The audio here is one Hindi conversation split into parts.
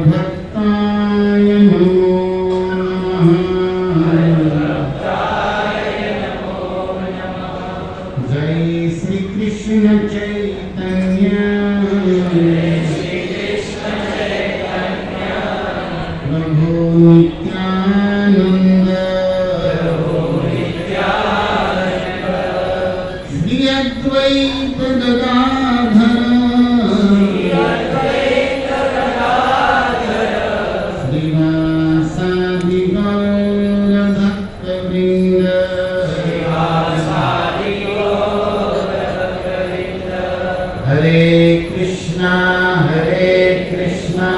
भक्ताय नित्यानंद श्री अद्वैत गदाधर श्रीवासादि गौर भक्तवृंद हरे कृष्णा कृष्णा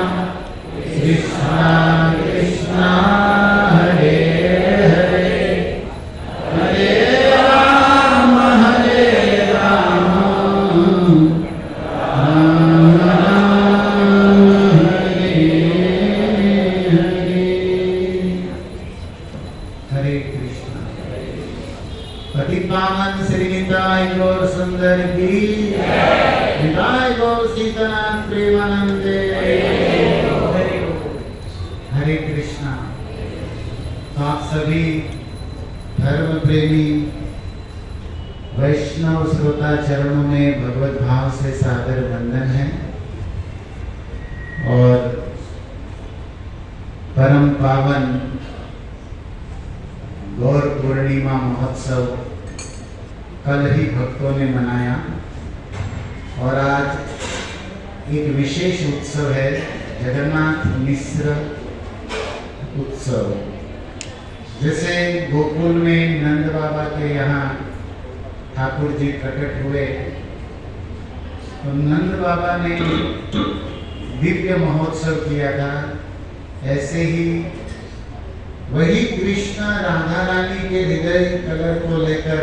कृष्णा हरे हरे हरे राम राम राम हरे हरे हरे कृष्णा। पतितपावन श्री निताय गौर सुंदर की निताय गौर सीतानाथ प्रेमानंदे हरे कृष्णा। तो आप सभी धर्म प्रेमी वैष्णव श्रोता चरणों में भगवत भाव से सादर वंदन है और परम पावन गौर पूर्णिमा महोत्सव कल ही भक्तों ने मनाया और आज एक विशेष उत्सव है जगन्नाथ मिश्र उत्सव। जैसे गोकुल में नंद बाबा के यहाँ ठाकुर जी प्रकट हुए तो नंद बाबा ने दिव्य महोत्सव किया था, ऐसे ही वही कृष्ण राधा रानी के हृदय कलर को लेकर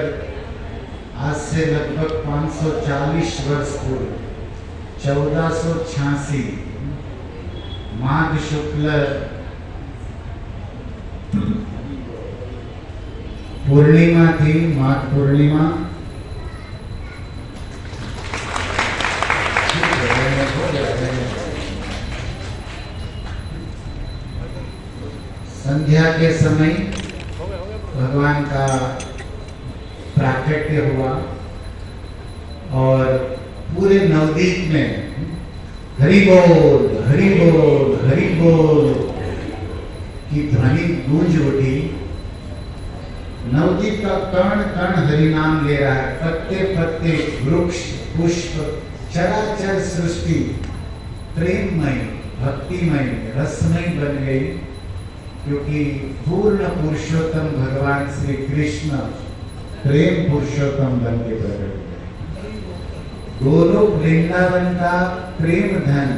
आज से लगभग 540 वर्ष पूर्व 1486 माघ शुक्ल पूर्णिमा थी, माघ पूर्णिमा। संध्या के समय भगवान का प्राकट्य हुआ और पूरे नवदीप में हरि बोल हरि बोल हरि बोल की ध्वनि गूंज उठी। नवदीप का कण कण हरि नाम ले रहा है, पत्ते पत्ते वृक्ष पुष्प चराचर सृष्टि प्रेममय भक्तिमय रसमय बन गई, क्योंकि पूर्ण पुरुषोत्तम भगवान श्री कृष्ण प्रेम पुरुषोत्तम बन के प्रकट हुए। गोलोक वृंदावन का प्रेम धन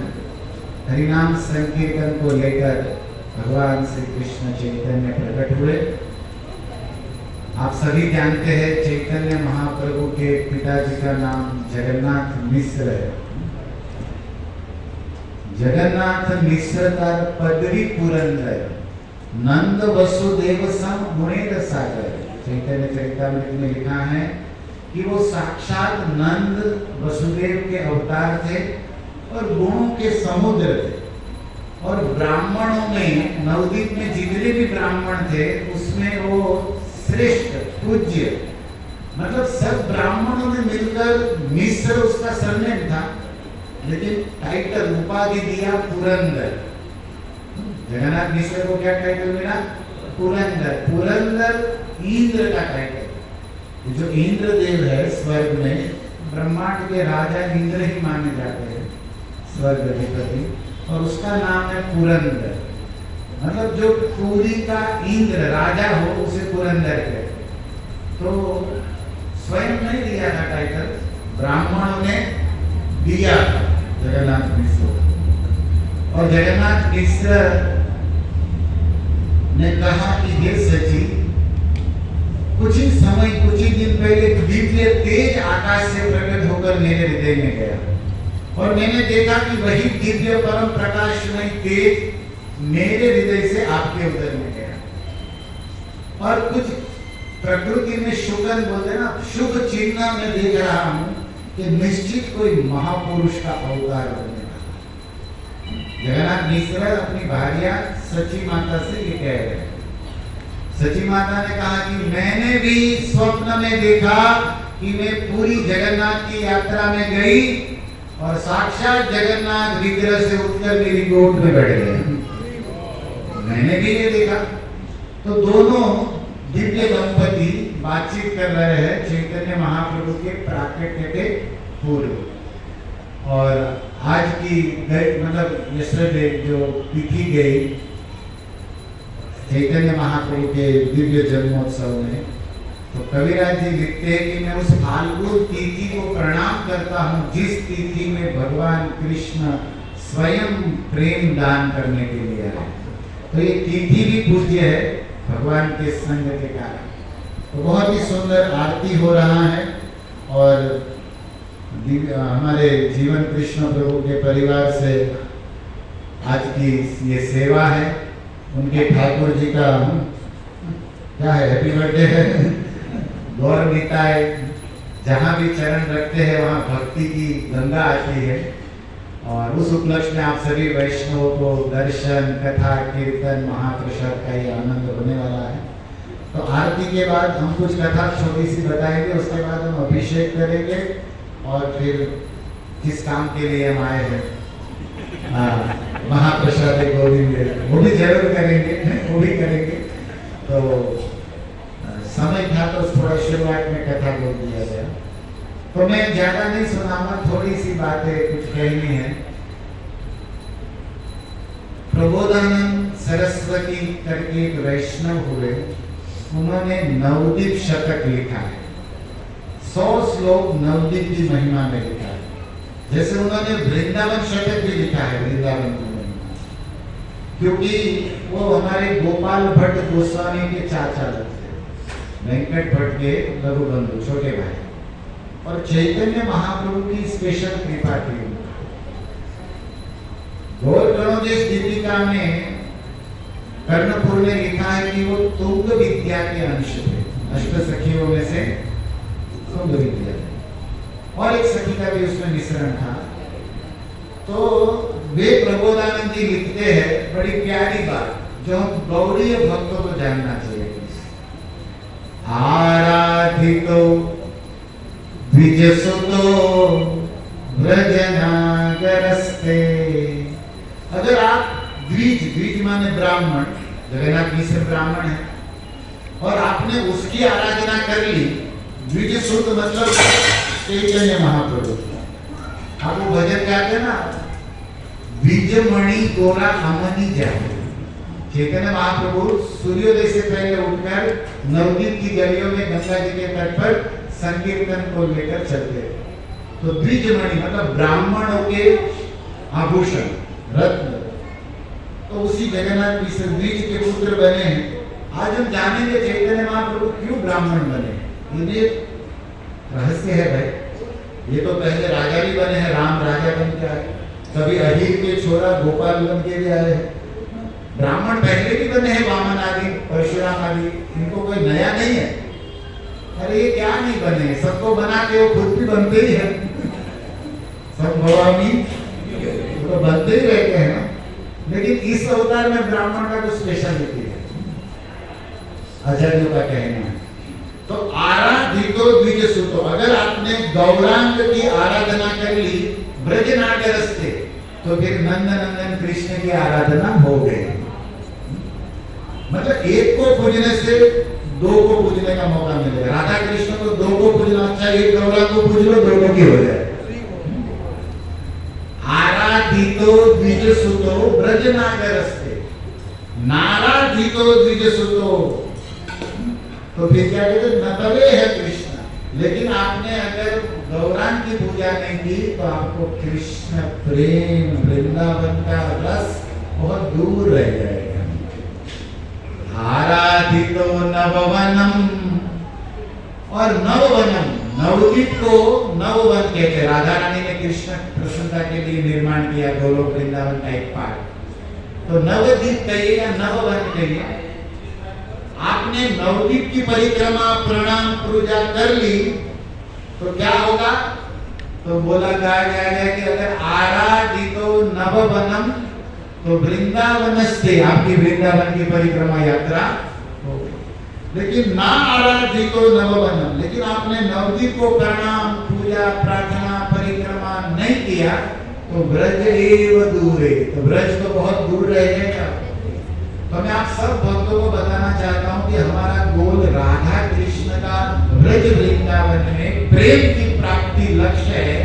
हरिनाम संकीर्तन को लेकर भगवान श्री कृष्ण चैतन्य प्रकट हुए। आप सभी जानते हैं चैतन्य महाप्रभु के पिताजी का नाम जगन्नाथ मिश्र है। जगन्नाथ मिश्र का पदवी पुरंदर नंद वसुदेव सम गुणेर सागर। चैतन्य चरितामृत में लिखा है कि वो साक्षात नंद वसुदेव के अवतार थे और गुणों के समुद्र थे। और ब्राह्मणों में नवदीप में जितने भी ब्राह्मण थे उसमें वो श्रेष्ठ पूज्य, मतलब सब ब्राह्मणों ने मिलकर मिश्र उसका सरनेम था, लेकिन टाइटल उपाधि दिया पुरंदर। जगन्नाथ मिश्र को क्या टाइटल मिला? पुरंदर। पुरंदर इंद्र का टाइटल। जो इंद्र देव है स्वर्ग में, ब्रह्मांड के राजा इंद्र ही माने जाते हैं स्वर्ग अधिपति, और उसका नाम है पुरंदर। मतलब जो पुरी का इंद्र राजा हो उसे पुरंदर कहते। तो स्वयं नहीं दिया था टाइटल, ब्राह्मणों ने दिया था जगन्नाथ मिश्र। और जगन्नाथ मिश्र ने कहा कि हे सची, कुछ ही समय कुछ ही दिन पहले दिव्य तेज आकाश से प्रकट होकर मेरे हृदय में गया और मैंने देखा कि वही दिव्य परम प्रकाशमय तेज मेरे हृदय से आपके उदर में गया। और कुछ प्रकृति में शुगन बोलते ना, शुभ चिन्ह में देख रहा हूं कि निश्चित कोई महापुरुष का अवतार होने वाला। जगन्नाथ मिश्र अपनी भार्या सची माता से ये कह रहे हैं। सची माता ने कहा कि मैंने भी स्वप्न में देखा कि मैं पूरी जगन्नाथ की यात्रा में गई और साक्षात जगन्नाथ विग्रह से उठकर मेरी गोद में बैठ गए। मैंने भी ये देखा। तो दोनों दिव्य दंपति बातचीत कर रहे हैं चैतन्य महाप्रभु के प्राकट्य के पूर्व। और आज की मतलब यस्टरडे जो तिथि गई चैतन्य महाप्रभु के दिव्य जन्मोत्सव में, तो कविराज जी लिखते हैं कि मैं उस फाल्गुन तिथि को प्रणाम करता हूँ जिस तिथि में भगवान कृष्ण स्वयं प्रेम दान करने के लिए आए। तो ये तिथि भी पूज्य है भगवान के संग के कारण। तो बहुत ही सुंदर आरती हो रहा है और हमारे जीवन कृष्ण प्रभु के परिवार से आज की ये सेवा है। उनके ठाकुर जी का क्या है, हैप्पी बर्थडे है। गौर निताय जहाँ भी चरण रखते हैं वहाँ भक्ति की गंगा आती है। और उस उपलक्ष्य में आप सभी वैष्णवों को दर्शन, कथा, कीर्तन, महाप्रसाद का ये आनंद होने वाला है। तो आरती के बाद हम कुछ कथा छोटी सी बताएंगे, उसके बाद हम अभिषेक करेंगे और फिर किस काम के लिए हम आए हैं महाप्रसाद गोविंद वो भी जरूर करेंगे, वो भी करेंगे। तो समय था तो थोड़ा शुरुआत में कथा बोल दिया गया। तो मैं ज्यादा नहीं सुनाऊंगा, थोड़ी सी बातें कुछ कहनी है। प्रबोधानंद सरस्वती करके एक वैष्णव हुए, उन्होंने नवदीप शतक लिखा है। 100 श्लोक नवदीप की महिमा में लिखा है। जैसे उन्होंने वृंदावन शतक भी लिखा है, वृंदावन की महिमा, क्योंकि वो हमारे गोपाल भट्ट गोस्वामी के चाचा लगते, वेंकट भट्ट के लघु बंधु, छोटे भाई। और चैतन्य महाप्रभु की स्पेशल कृपा थी। गौर गणोदेश दीपिका में कर्णपुर ने लिखा है कि वो तुंग विद्या के अंश थे, अष्ट सखियों में से तुंग विद्या और एक सखी का भी उसमें मिश्रण था। तो वे प्रबोधानंद जी लिखते हैं बड़ी प्यारी बात जो हम गौड़ीय भक्तों को जानना चाहिए। आराधितो द्विजसुतो व्रजनागरस्ते। अगर आप द्विज माने ब्राह्मण, जगन्नाथ मिश्र ब्राह्मण है और आपने उसकी आराधना कर ली, द्विजसुत मतलब चैतन्य महाप्रभु। आप वो भजन गाते ना, द्विजमणि गोरा अमनी जाए। चैतन्य महाप्रभु सूर्योदय से पहले उठकर नवदीप की गलियों में गंगा जी के तट पर संकीर्तन को लेकर चलते। तो द्विजमणि मतलब ब्राह्मणों के आभूषण, रत्न। तो उसी जगन्नाथ मिश्र द्विज के पुत्र बने हैं। आज हम जानेंगे चैतन्य महाप्रभु क्यों ब्राह्मण बने। ये रहस्य है भाई। ये तो पहले राजा भी बने हैं, राम राजा बन के आए, कभी अहीर के छोरा गोपाल बन के भी आए हैं। ब्राह्मण पहले भी बने हैं, वामन आदि, परशुराम आदि, इनको कोई नया नहीं है। अरे ये क्या नहीं बने, सबको बना के वो खुद भी बनते ही है। सब भवानी तो बनते ही रहते हैं ना। लेकिन इस अवतार में ब्राह्मण का तो स्पेशलिटी है, आचार्यों का कहना है। तो आराधितो द्विजसुतो, अगर आपने गौरांग की आराधना कर ली ब्रजनागरस्ते, तो फिर नंद नंदन कृष्ण की आराधना हो गई। मतलब एक को पूजने से दो को पूजने का मौका मिलेगा। राधा कृष्ण को दो को पूजना अच्छा, एक गौरांग को पूज लो, दोनों की हो जाए। आराधितो द्विजसुतो ब्रजनागरस्ते, नाराधितो द्विजसुतो, तो फिर क्या कहते, नतवे है कृष्ण। लेकिन आपने अगर गौरांग की पूजा नहीं की तो आपको कृष्ण प्रेम, वृंदावन का रस बहुत दूर रह जाएगा। आराधितो नववनम, और नववनम, नवदीप को नववन कहते। राधा रानी ने कृष्ण प्रसन्नता के लिए निर्माण किया गोलोक वृंदावन का एक पार्ट। तो नवदीप कहिए या नववन कहिए। आपने नवदीप की परिक्रमा, प्रणाम, पूजा कर ली तो क्या होगा, तो बोला जाएगा कि अगर आराधितो नववनम, तो वृंदावनस्ते, आपकी वृंदावन की परिक्रमा यात्रा हो। लेकिन ना आराधितो नववनम, लेकिन आपने नवदीप को प्रणाम, पूजा, प्रार्थना, परिक्रमा नहीं किया तो ब्रज एव दूरे, तो ब्रज तो बहुत दूर रह जाएगा। तो मैं आप सब भक्तों को बताना चाहता हूं कि हमारा गोल राधा कृष्ण का ब्रज वृंदावन में प्रेम की प्राप्ति लक्ष्य है,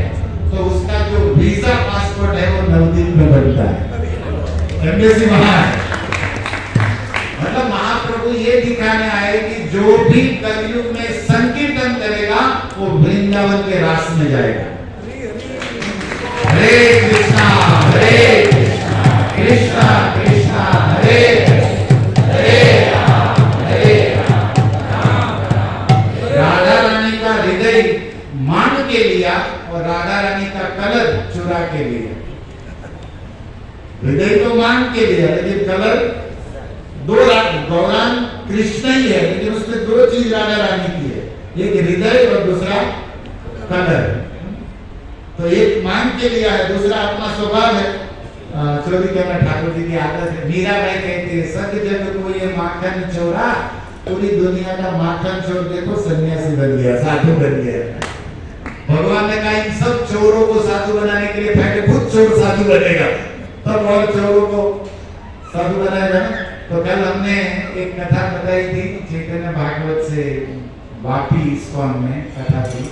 तो उसका जो वीजा पासपोर्ट है वो 9 दिन में बनता है। एम्बेसी वहां है। मतलब महाप्रभु ये दिखाने आए कि जो भी कलयुग में संकीर्तन करेगा वो वृंदावन के रास में जाएगा। हरे कृष्णा कृष्णा कृष्णा हरे हरे राधा रानी का हृदय मान के लिया और राधा रानी का कलर चुरा के लिया। हृदय तो मान के लिया लेकिन कलर दो, गौरांग कृष्ण ही है लेकिन उसमें 2 चीज राधा रानी की है, एक हृदय और दूसरा कलर। तो एक मान के लिया है, दूसरा अपना स्वभाव है। चौधरी कहना ठाकुर जी की आदत है। मीराबाई कहती है सग जग को ये माखन चोरा, पूरी दुनिया का माखन चोर देखो सन्यासी बन गया, साधु बन गया। भगवान ने कहा इन सब चोरों को साधु बनाने के लिए पहले खुद चोर साधु बनेगा, तब और चोरों को साधु बनाएगा। तो कल हमने एक कथा बताई थी चैतन्य भागवत से, वापी इस्कॉन में कथा थी।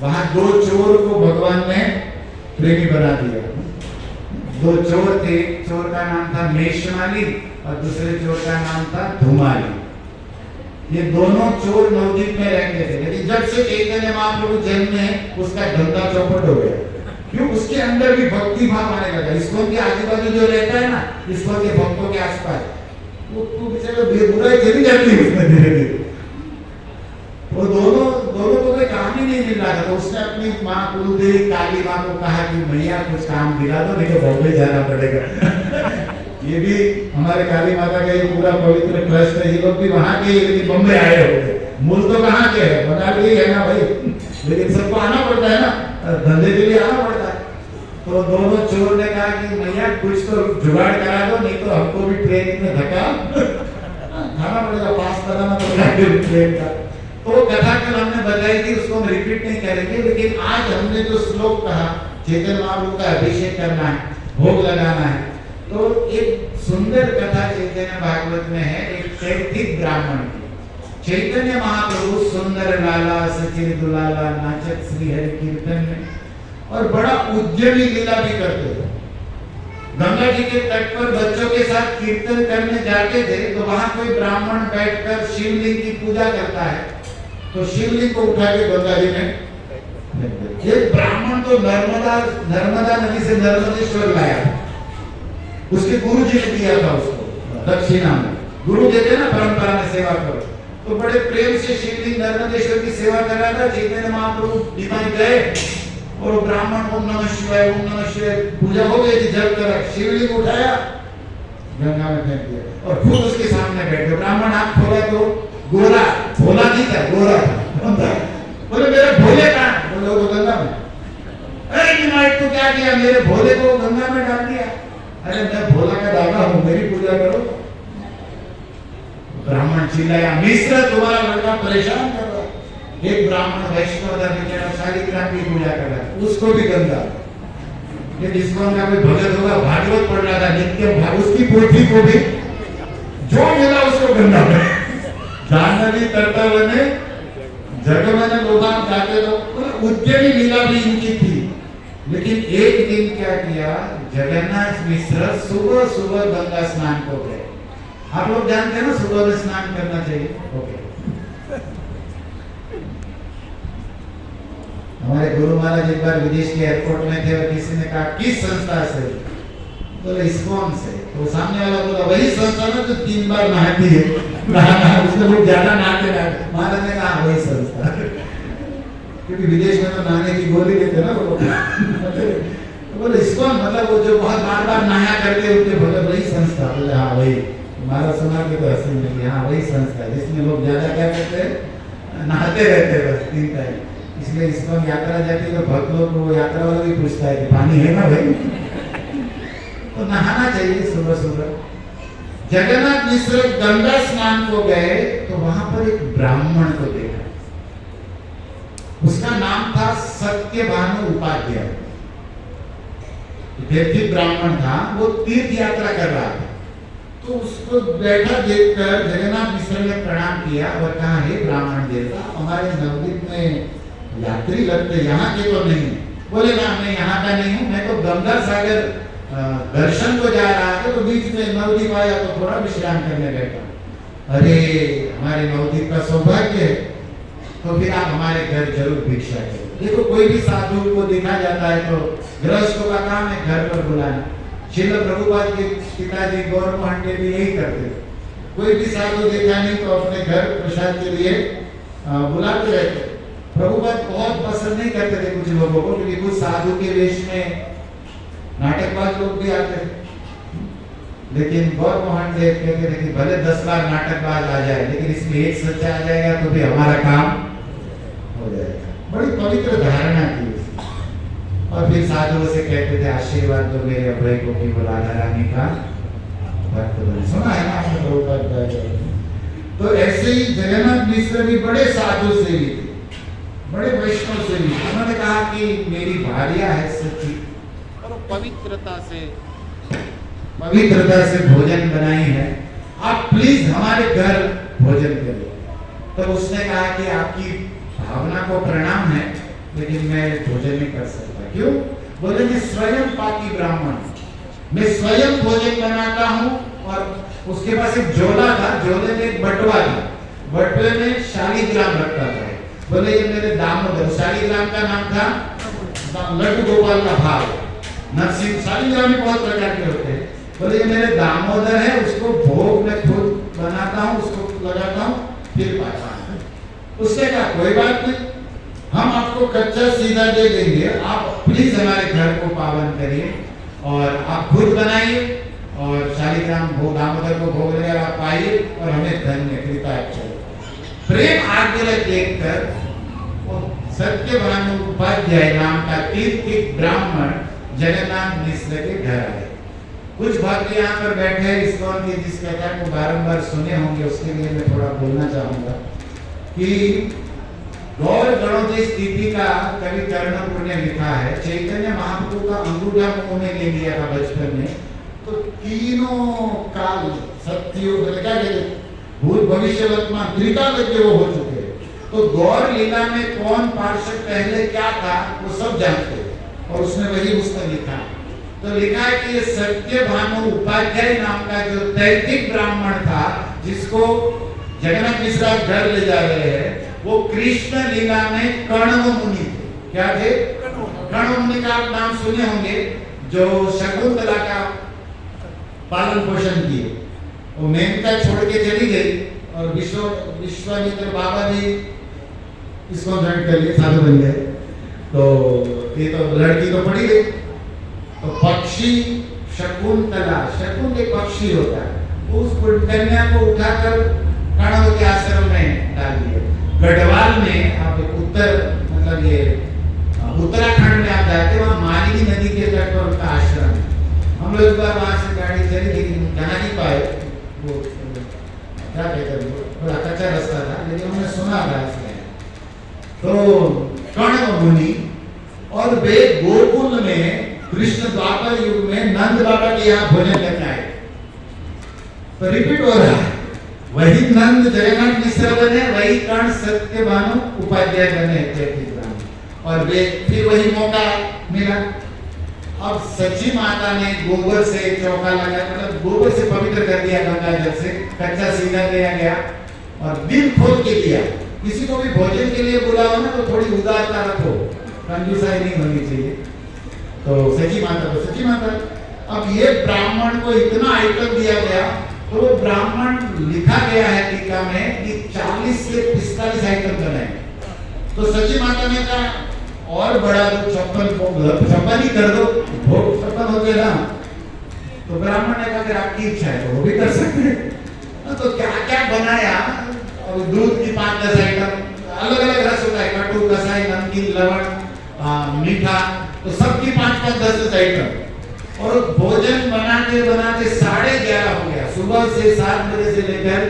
वहां 2 चोर को भगवान ने प्रेमी बना दिया। 2 चोर थे, चोर का नाम था मेषमाली और दूसरे चोर का नाम था धुमाली। ये दोनों चोर नवद्वीप में रहते थे, लेकिन जब से चैतन्य महाप्रभु जन्मे उसका धंधा चौपट हो गया। क्यों? उसके अंदर भी भक्ति भाव आने लगा। इसको के आजू बाजू जो रहता है ना, इसको के भक्तों के आसपास, वो बेचारा बुराई चली जाती है उसमें धीरे धीरे। वो दोनों को कोई काम ही नहीं मिल रहा था। तो उसने अपनी माँ कुलदेवी काली माँ को कहा कि मैया कुछ काम दिला दो, नहीं तो बॉम्बे जाना पड़ेगा। ये भी हमारे काली माता का ये पूरा पवित्र ट्रस्ट है, ये लोग भी वहाँ के लेकिन बॉम्बे आए होते। मूल तो कहाँ के है, बता भी है ना भाई, लेकिन सबको आना पड़ता है ना, धंधे के लिए आना पड़ता है। तो दोनों चोर ने कहा कि मैया कुछ तो जुगाड़ करा दो, नहीं तो हमको भी ट्रेन में धक्का खाना पड़ेगा, पास कराना पड़ेगा ट्रेन का। तो कथा कल हमने बताई थी, उसको हम रिपीट नहीं करेंगे, लेकिन आज हमने जो श्लोक कहा चैतन्य महाप्रभु का अभिषेक करना है, भोग लगाना है, तो एक सुंदर कथा चैतन्य भागवत में है, एक तैथिक ब्राह्मण की। चैतन्य महाप्रभु सुंदर लाला सचिर दुलाला नाचत श्री हरि कीर्तन में और बड़ा उद्यमी लीला भी करते थे। गंगा जी के तट पर बच्चों के साथ कीर्तन करने जाते थे, तो वहां कोई ब्राह्मण बैठकर शिवलिंग की पूजा करता है, तो शिवलिंग को उठा के गंगा जी में एक ब्राह्मण तो नर्मदा नदी से नर्मदेश्वर लाया, उसके गुरु जी ने दिया था उसको दक्षिणा में। गुरु देते ना परंपरा में सेवा करो, तो बड़े प्रेम से शिवलिंग नर्मदेश्वर की सेवा कर रहा था। चैतन्य महाप्रभु दिमाग गए और ब्राह्मण ओम नमः शिवाय पूजा हो गई थी, जल कर शिवलिंग उठाया गंगा में फेंक दिया और खुद उसके सामने बैठ गए। ब्राह्मण आंख खोला तो गोरा, भोला नहीं था, गोरा था। बोले मेरे भोले कहाँ? बोले वो गंगा में। अरे निमाइट तो क्या किया, मेरे भोले को गंगा में डाल दिया। अरे मैं भोला का दादा हूँ, मेरी पूजा करो। ब्राह्मण चिल्लाया, मिश्र तुम्हारा लड़का परेशान कर रहा है। एक ब्राह्मण वैष्णव था, बेचारा शालिग्राम की पूजा कर रहा है, उसको भी गंगा। ये जिसको का कोई भगत होगा, भागवत पढ़ रहा था नित्य, उसकी पोथी को भी जो मिला उसको गंगा में। जानवी करता बने जगमन लोभान गाते तो उद्यमी लीला भी इनकी थी। लेकिन एक दिन क्या किया, जगन्नाथ मिश्र सुबह सुबह गंगा स्नान को गए। आप लोग जानते हैं ना सुबह में स्नान करना चाहिए। ओके, हमारे गुरु महाराज एक बार विदेश के एयरपोर्ट में थे और किसी ने कहा किस संस्था से, बोले इस्कॉन से। तो सामने वाला बोला वही संस्था ना जो 3 बार नहाती है, उसमें लोग ज्यादा नहाते ना। महाराज ने कहा वही संस्था, क्योंकि विदेश में तो नहाने की गोली देते ना लोग। तो बोले इस्कॉन मतलब वो जो बहुत बार बार नहाया करते उनके बोले वही संस्था। बोले हाँ वही। महाराज सुना के तो हंसी लगी, हाँ वही संस्था जिसमें लोग ज्यादा क्या करते हैं, नहाते रहते हैं बस 3 टाइम। इसलिए इस्कॉन यात्रा जाती है तो भक्त लोग को यात्रा वाला भी पूछता है कि पानी है ना भाई, तो नहाना चाहिए सुबह सुबह। जगन्नाथ मिश्र गंगा स्नान को गए तो वहां पर एक ब्राह्मण को देखा, उसका नाम था सत्यभानु उपाध्याय। व्यक्ति ब्राह्मण था, वो तीर्थ यात्रा कर रहा था। तो उसको बैठा देखकर जगन्नाथ मिश्र ने प्रणाम किया और कहा, हे ब्राह्मण देवता, हमारे नवद्वीप में यात्री लगते यहाँ के तो नहीं? बोले ना, मैं यहाँ का नहीं हूँ, मैं तो गंगा सागर दर्शन को जा रहा था, तो बीच में नवद्वीप आया तो थोड़ा विश्राम करने बैठा। अरे हमारे नवद्वीप का सौभाग्य है, तो फिर आप हमारे घर जरूर भिक्षा करो। देखो, कोई भी साधु को देखा जाता है तो गृहस्थों का काम है घर पर बुलाना। श्रील प्रभुपाद के पिताजी गौर मोहन भी यही करते। कोई भी साधु देखा नहीं तो अपने घर प्रसाद के लिए बुलाते रहते। प्रभुपाद बहुत पसंद नहीं करते थे कुछ लोगों को, क्योंकि कुछ साधु के वेश में नाटकबाज लोग भी आते थे। लेकिन गौर मोहन देव कहते थे कि भले 10 बार नाटकबाज आ जाए, लेकिन इसमें एक सच्चा आ जाएगा तो भी हमारा काम हो जाएगा। बड़ी पवित्र धारणा थी। और फिर साधुओं से कहते थे, आशीर्वाद दो मेरे अभय को कि वो राधा रानी का भक्त बने। सुना है ना आपने प्रभुपाद? तो ऐसे ही जगन्नाथ मिश्र भी बड़े साधु से भी थे, बड़े वैष्णव से भी। उन्होंने कहा कि मेरी भार्या है सच्ची और पवित्रता से भोजन बनाई है, आप प्लीज हमारे घर भोजन करें। तब उसने कहा कि आपकी भावना को प्रणाम है, लेकिन मैं भोजन नहीं कर सकता। क्यों? बोले, मैं स्वयं पापी ब्राह्मण, मैं स्वयं भोजन बनाता हूँ। और उसके पास एक झोला था, झोले में एक बटुआ था, बटुए में शालिग्राम रखता था। बोले, ये मेरे दामोदर, शालिग्राम का नाम था लड्डू गोपाल का भाव। नरसिंह शालिग्राम में बहुत प्रकार के होते हैं। बोले, ये मेरे दामोदर है, उसको भोग में खुद बनाता हूँ, उसको लगाता हूँ, फिर पाता हूँ। उसने कहा, कोई बात नहीं, हम आपको कच्चा सीधा दे देंगे, आप प्लीज हमारे घर को पावन करिए और आप खुद बनाइए और शालिग्राम भोग दामोदर को भोग लगा आप पाइए और हमें धन्य कृपा करिए। प्रेम आग्रह देखकर सत्यभानु उपाध्याय नाम का तीर्थिक ब्राह्मण जगन्नाथ मिश्र के घर आए। कुछ भक्त यहाँ पर बैठे हैं इस्कॉन के, जिस कथा को बारंबार सुने होंगे, उसके लिए मैं थोड़ा बोलना चाहूंगा कि गौर गणोदय स्थिति का कवि कर्णपुर ने लिखा है, चैतन्य महाप्रभु का अंगूठा मुंह में ले लिया था बचपन में, तो तीनों काल सत्युग क्या कहते, भूत भविष्य वर्तमान त्रिकालज्ञ वो हो चुके। तो गौर लीला में कौन पार्षद पहले क्या था वो सब जानते, और उसने वही उसने लिखा। तो लिखा है कि ये सत्यभानु उपाध्याय नाम का जो दैतिक ब्राह्मण था, जिसको जगन्नाथ मिश्र घर ले जा रहे हैं, वो कृष्ण लीला में कण्व मुनि थे। क्या थे? कण्व मुनि का आप नाम सुने होंगे, जो शकुंतला का पालन पोषण किए। वो मेनका छोड़ के चली गई और विश्वामित्र बाबा भी इसको ज्वाइन कर लिए, साधु बन गए। तो ये तो लड़की तो पड़ी गई। तो पक्षी शकुंतला, शकुन एक पक्षी होता है, उस कन्या को उठाकर कण्व के आश्रम में डाल दिया। गढ़वाल में आप उत्तर मतलब ये उत्तराखंड में आप जाते हैं, वहाँ मालिनी नदी के तट पर उनका आश्रम है। हम लोग एक बार वहाँ से गाड़ी चली, लेकिन जा नहीं पाए, वो क्या कहते हैं, थोड़ा कच्चा रास्ता था, लेकिन हमने सुना था इसमें। तो कण्व मुनि और वे गोकुल में कृष्ण द्वापर युग में नंद बाबा के यहाँ भोजन करने आए। तो रिपीट हो रहा है, वही नंद जगन्नाथ मिश्र बने, वही कर्ण सत्यभानु उपाध्याय बने। और वे फिर वही मौका मिला। अब सची माता ने गोबर से चौका लगा, मतलब गोबर से पवित्र कर दिया, गंगा जल से कच्चा सीधा दिया गया और दिल खोल के दिया। किसी को भी भोजन के लिए बुलाओ ना तो थोड़ी उदारता रखो, कंजूसाई नहीं होनी चाहिए। तो सची माता अब ये ब्राह्मण को इतना आइटम दिया गया, तो वो ब्राह्मण लिखा गया है टीका में कि 40 से 45 आइटम बनाए। तो सची माता ने कहा और बड़ा दो, 56 ही कर दो, भोग 56 हो गया ना। तो ब्राह्मण ने कहा आपकी इच्छा है तो वो भी कर सकते हैं। तो क्या क्या बनाया, और दूध की 5-10 आइटम, अलग अलग रस होता है, कटु, कसाई, नमकीन, लवण, मीठा, तो सबकी 5-10 आइटम। और भोजन बनाते बनाते 11:30 हो गया। सुबह से 7 बजे से लेकर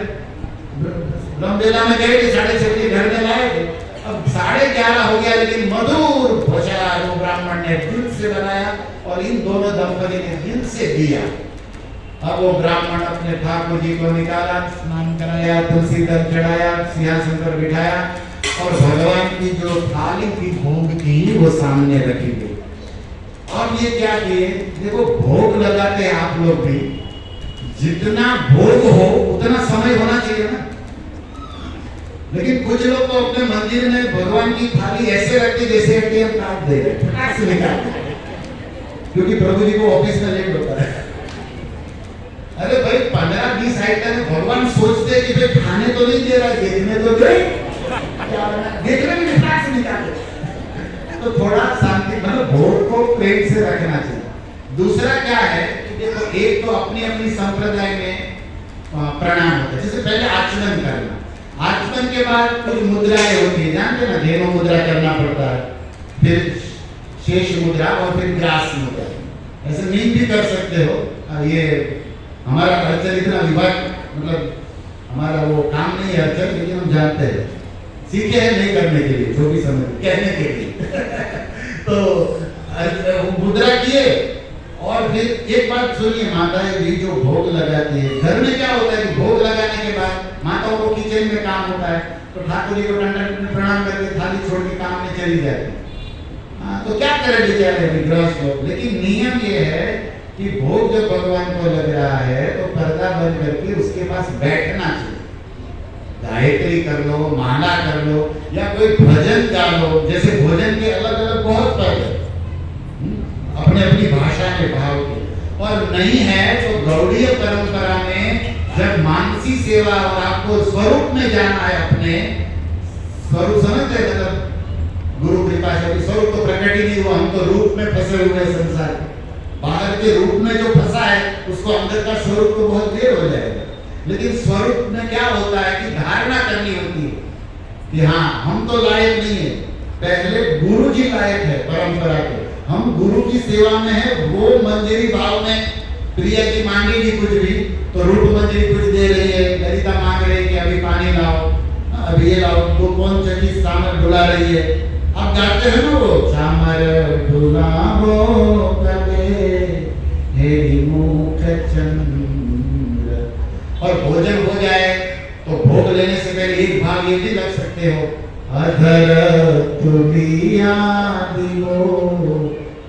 ब्रह्मवेला में गए थे, 6:30 घर में लाए थे। अब 11:30 हो गया, लेकिन मधुर भोजन ब्राह्मण ने दिल से बनाया और इन दोनों दंपति ने दिल से दिया। अब वो ब्राह्मण अपने ठाकुर जी को निकाला, स्नान कराया, तुलसी दल चढ़ाया, सिंहासन पर बिठाया और भगवान की जो थाली की भोग की वो सामने रखी गई। और ये क्या किए, देखो भोग लगाते हैं आप लोग भी, जितना भोग हो उतना समय होना चाहिए ना। लेकिन कुछ लोग तो अपने मंदिर में भगवान की थाली ऐसे रखते जैसे एटीएम कार्ड दे रहे, फटाक से निकाल, क्योंकि प्रभु जी को ऑफिस में लेट होता है। अरे भाई 15-20 आइटम है, भगवान सोचते हैं कि भाई खाने तो नहीं दे रहा, देखने तो दे, देखने में फटाक से निकाल। तो थोड़ा शांति, मतलब भोग को प्लेट से रखना चाहिए। दूसरा क्या है कि देखो, एक तो अपनी अपनी संप्रदाय में प्रणाम होता है, जैसे पहले आचमन करना, आचमन के बाद कुछ मुद्राएं होती है, जानते ना, धेनु मुद्रा करना पड़ता है, फिर शेष मुद्रा और फिर ग्रास मुद्रा। ऐसे नींद भी कर सकते हो। ये हमारा अर्चन इतना विभाग, मतलब हमारा वो काम नहीं है अर्चन, लेकिन हम जानते हैं, सीखे हैं नहीं करने के लिए, जो भी समझ कहने के लिए। तो मुद्रा किए और फिर एक बात सुनिए, माताएं भी जो भोग लगाती है, घर में क्या होता है कि भोग लगाने के बाद माताओं को किचन में काम होता है, तो ठाकुर जी को दंडवत प्रणाम करके थाली छोड़ के काम में चली जाती है। तो क्या करे बेचारे गृहस्थ लोग। लेकिन नियम ये है कि भोग जब भगवान को लग रहा है तो पर्दा बंद करके उसके पास बैठना चाहिए, गायत्री कर लो, माला कर लो, या कोई भजन गा लो। जैसे भोजन के अलग अलग बहुत पद है, अपने अपनी भाषा के भाव के। और नहीं है तो गौड़ीय परंपरा में जब मानसी सेवा और आपको स्वरूप में जाना है, अपने स्वरूप समझते हैं, मतलब गुरु कृपा से स्वरूप तो प्रकट ही नहीं हुआ, हम तो रूप में फंसे हुए संसार, बाहर के रूप में जो फंसा है उसको अंदर का स्वरूप तो बहुत देर हो जाएगा। लेकिन स्वरूप में क्या होता है कि धारणा करनी होती है कि हाँ हम तो लायक नहीं है, पहले गुरु जी लायक है परंपरा के, हम गुरु की सेवा में है। वो मंजरी भाव में प्रिया की मांगेगी कुछ भी तो रूप मंजरी कुछ दे रही है, ललिता मांग रही है कि अभी पानी लाओ, अभी ये लाओ, तो कौन चकी सामर बुला रही है। आप गाते हैं ना वो सामर बुलावो कबे हेरी मुख चंद्र। और भोजन हो जाए तो भोग लेने से पहले एक भाग ये भी लग सकते हो, अधर तुलिया दिवो,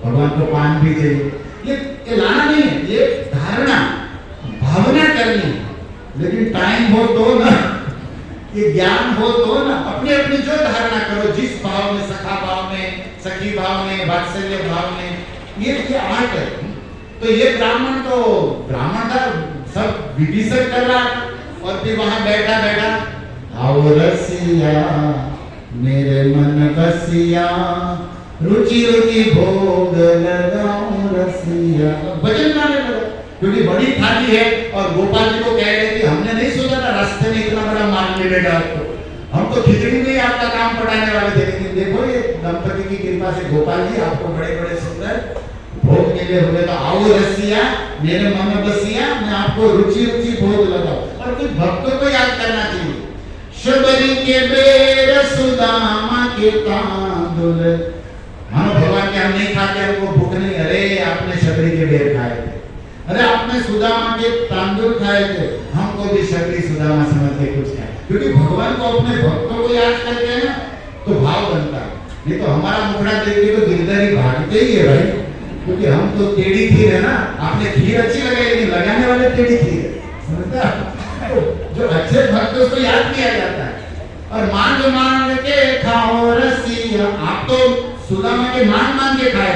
भगवान को पान भी चाहिए। ये लाना नहीं है, ये धारणा भावना करनी है। लेकिन टाइम हो तो ना, ये ज्ञान हो तो ना, अपने अपने जो धारणा करो, जिस भाव में, सखा भाव में, सखी भाव में, वात्सल्य भाव में, ये आर्ट है। तो ये ब्राह्मण था, सब विभीषण कर रहा और फिर वहां बैठा बैठा, आओ रसिया मेरे मन बसिया, रुचि रुचि भोग लगाऊं रसिया, भजन गाने लगा, क्योंकि बड़ी थाली है। और गोपाल जी को कह रहे थे, हमने नहीं सोचा था रास्ते में इतना बड़ा मान मिलेगा आपको, हम तो खिचड़ी में ही आपका काम पढ़ाने वाले थे। लेकिन देखो ये दंपति की कृपा से गोपाल जी आपको बड़े बड़े सुंदर भोग मिले हुए, तो आओ रसिया मेरे मन बसिया, मैं आपको रुचि रुचि भोग लगाऊं। और कुछ भक्तों को याद करना चाहिए, शबरी के बेर सुदामा के तांदुल, मानो भगवान के हम नहीं खाते, हमको भूख नहीं, अरे आपने शबरी के बेर खाए थे, अरे आपने सुदामा के तांदुल खाए थे, हमको भी शबरी सुदामा समझ के कुछ खाए। क्योंकि भगवान को अपने भक्तों को याद करते हैं ना तो भाव बनता है। नहीं तो हमारा मुखड़ा देख के तो गिरधारी भागते ही है भाई, क्योंकि हम तो टेढ़ी खीर है ना। आपने खीर अच्छी लगाई लेकिन लगाने वाले टेढ़ी खीर है, समझता? जो अच्छे भक्त उसको याद किया जाता है। और मांग मांग के खाओ रसिया, आप तो सुदामा के मांग मांग के खाए